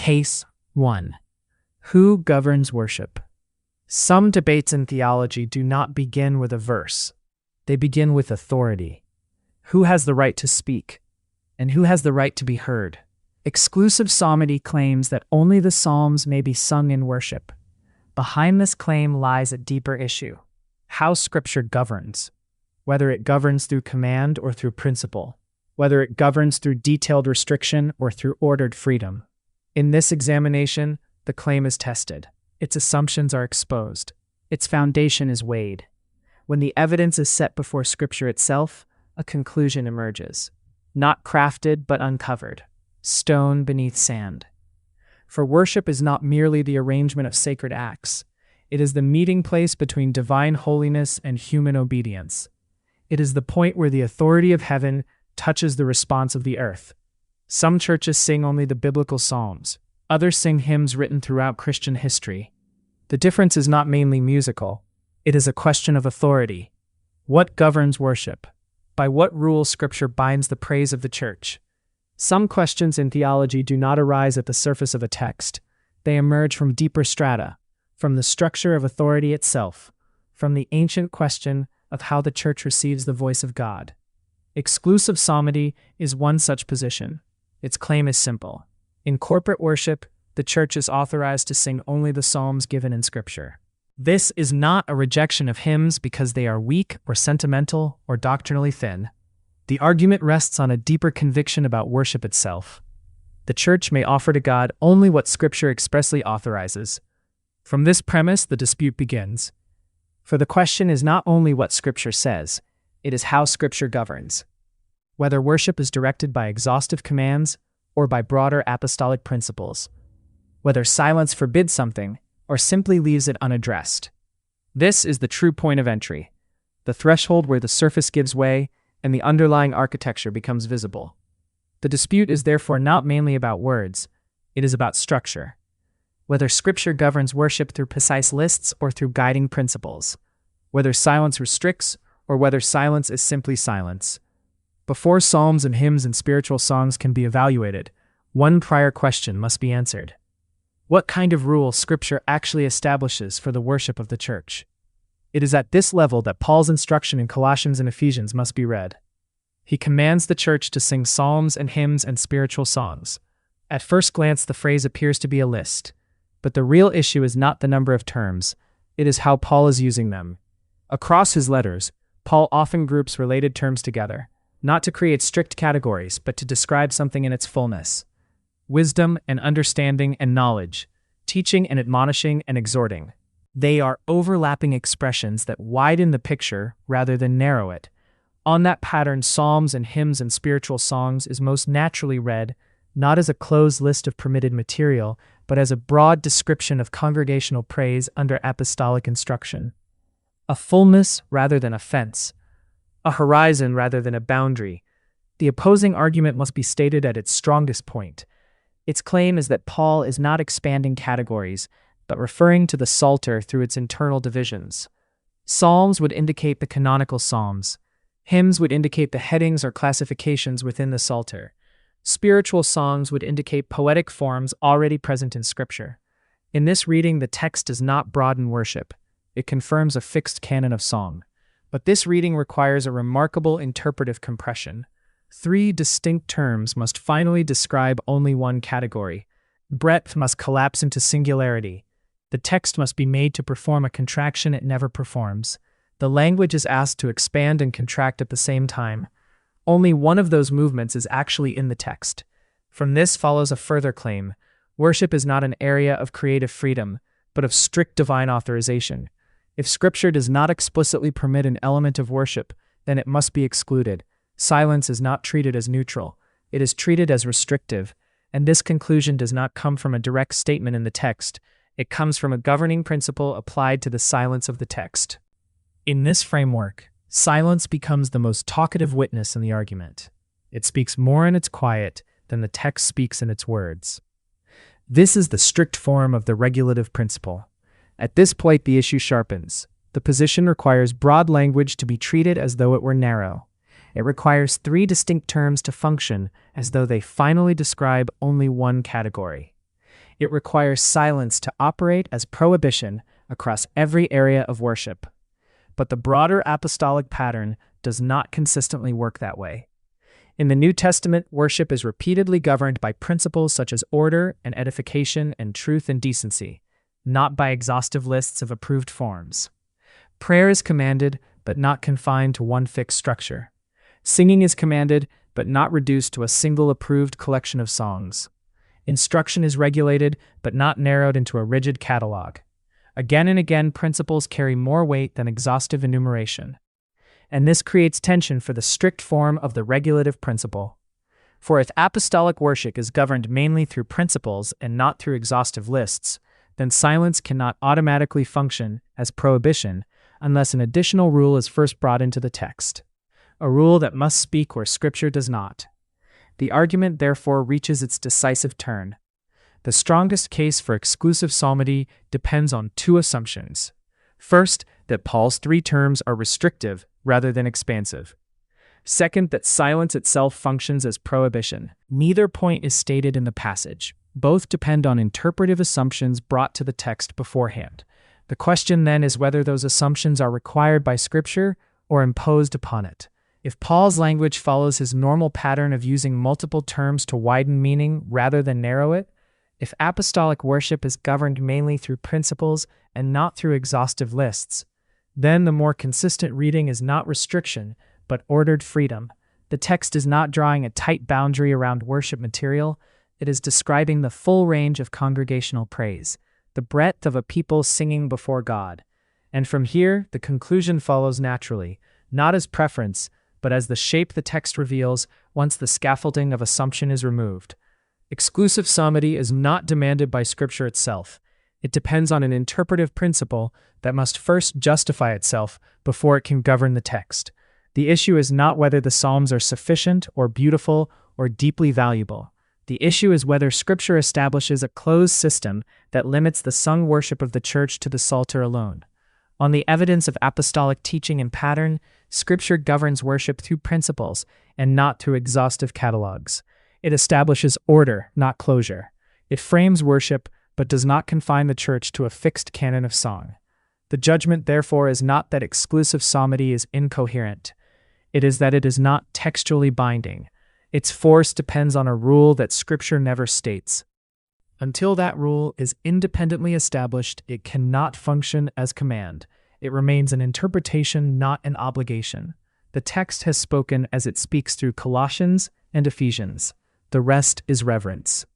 Case 1. Who governs worship? Some debates in theology do not begin with a verse. They begin with authority. Who has the right to speak? And who has the right to be heard? Exclusive psalmody claims that only the Psalms may be sung in worship. Behind this claim lies a deeper issue: how Scripture governs. Whether it governs through command or through principle. Whether it governs through detailed restriction or through ordered freedom. In this examination, the claim is tested. Its assumptions are exposed. Its foundation is weighed. When the evidence is set before Scripture itself, a conclusion emerges. Not crafted, but uncovered. Stone beneath sand. For worship is not merely the arrangement of sacred acts. It is the meeting place between divine holiness and human obedience. It is the point where the authority of heaven touches the response of the earth. Some churches sing only the biblical psalms. Others sing hymns written throughout Christian history. The difference is not mainly musical. It is a question of authority. What governs worship? By what rule Scripture binds the praise of the church? Some questions in theology do not arise at the surface of a text. They emerge from deeper strata, from the structure of authority itself, from the ancient question of how the church receives the voice of God. Exclusive psalmody is one such position. Its claim is simple. In corporate worship, the church is authorized to sing only the psalms given in Scripture. This is not a rejection of hymns because they are weak or sentimental or doctrinally thin. The argument rests on a deeper conviction about worship itself. The church may offer to God only what Scripture expressly authorizes. From this premise, the dispute begins. For the question is not only what Scripture says, it is how Scripture governs. Whether worship is directed by exhaustive commands or by broader apostolic principles. Whether silence forbids something or simply leaves it unaddressed. This is the true point of entry, the threshold where the surface gives way and the underlying architecture becomes visible. The dispute is therefore not mainly about words, it is about structure. Whether Scripture governs worship through precise lists or through guiding principles. Whether silence restricts or whether silence is simply silence. Before psalms and hymns and spiritual songs can be evaluated, one prior question must be answered. What kind of rule Scripture actually establishes for the worship of the church? It is at this level that Paul's instruction in Colossians and Ephesians must be read. He commands the church to sing psalms and hymns and spiritual songs. At first glance, the phrase appears to be a list, but the real issue is not the number of terms, it is how Paul is using them. Across his letters, Paul often groups related terms together, not to create strict categories, but to describe something in its fullness. Wisdom and understanding and knowledge, teaching and admonishing and exhorting. They are overlapping expressions that widen the picture rather than narrow it. On that pattern, psalms and hymns and spiritual songs is most naturally read, not as a closed list of permitted material, but as a broad description of congregational praise under apostolic instruction. A fullness rather than a fence. A horizon rather than a boundary. The opposing argument must be stated at its strongest point. Its claim is that Paul is not expanding categories, but referring to the Psalter through its internal divisions. Psalms would indicate the canonical psalms. Hymns would indicate the headings or classifications within the Psalter. Spiritual songs would indicate poetic forms already present in Scripture. In this reading, the text does not broaden worship. It confirms a fixed canon of song. But this reading requires a remarkable interpretive compression. 3 distinct terms must finally describe only one category. Breadth must collapse into singularity. The text must be made to perform a contraction it never performs. The language is asked to expand and contract at the same time. Only one of those movements is actually in the text. From this follows a further claim. Worship is not an area of creative freedom, but of strict divine authorization. If Scripture does not explicitly permit an element of worship, then it must be excluded. Silence is not treated as neutral. It is treated as restrictive, and this conclusion does not come from a direct statement in the text. It comes from a governing principle applied to the silence of the text. In this framework, silence becomes the most talkative witness in the argument. It speaks more in its quiet than the text speaks in its words. This is the strict form of the regulative principle. At this point, the issue sharpens. The position requires broad language to be treated as though it were narrow. It requires 3 distinct terms to function as though they finally describe only one category. It requires silence to operate as prohibition across every area of worship. But the broader apostolic pattern does not consistently work that way. In the New Testament, worship is repeatedly governed by principles such as order and edification and truth and decency, not by exhaustive lists of approved forms. Prayer is commanded, but not confined to one fixed structure. Singing is commanded, but not reduced to a single approved collection of songs. Instruction is regulated, but not narrowed into a rigid catalog. Again and again, principles carry more weight than exhaustive enumeration. And this creates tension for the strict form of the regulative principle. For if apostolic worship is governed mainly through principles and not through exhaustive lists, then silence cannot automatically function as prohibition unless an additional rule is first brought into the text, a rule that must speak where Scripture does not. The argument therefore reaches its decisive turn. The strongest case for exclusive psalmody depends on two assumptions. First, that Paul's three terms are restrictive rather than expansive. Second, that silence itself functions as prohibition. Neither point is stated in the passage. Both depend on interpretive assumptions brought to the text beforehand. The question then is whether those assumptions are required by Scripture or imposed upon it. If Paul's language follows his normal pattern of using multiple terms to widen meaning rather than narrow it, if apostolic worship is governed mainly through principles and not through exhaustive lists, then the more consistent reading is not restriction, but ordered freedom. The text is not drawing a tight boundary around worship material, it is describing the full range of congregational praise, the breadth of a people singing before God. And from here, the conclusion follows naturally, not as preference, but as the shape the text reveals once the scaffolding of assumption is removed. Exclusive psalmody is not demanded by Scripture itself. It depends on an interpretive principle that must first justify itself before it can govern the text. The issue is not whether the Psalms are sufficient or beautiful or deeply valuable. The issue is whether Scripture establishes a closed system that limits the sung worship of the Church to the Psalter alone. On the evidence of apostolic teaching and pattern, Scripture governs worship through principles and not through exhaustive catalogs. It establishes order, not closure. It frames worship, but does not confine the Church to a fixed canon of song. The judgment, therefore, is not that exclusive psalmody is incoherent. It is that it is not textually binding. Its force depends on a rule that Scripture never states. Until that rule is independently established, it cannot function as command. It remains an interpretation, not an obligation. The text has spoken as it speaks through Colossians and Ephesians. The rest is reverence.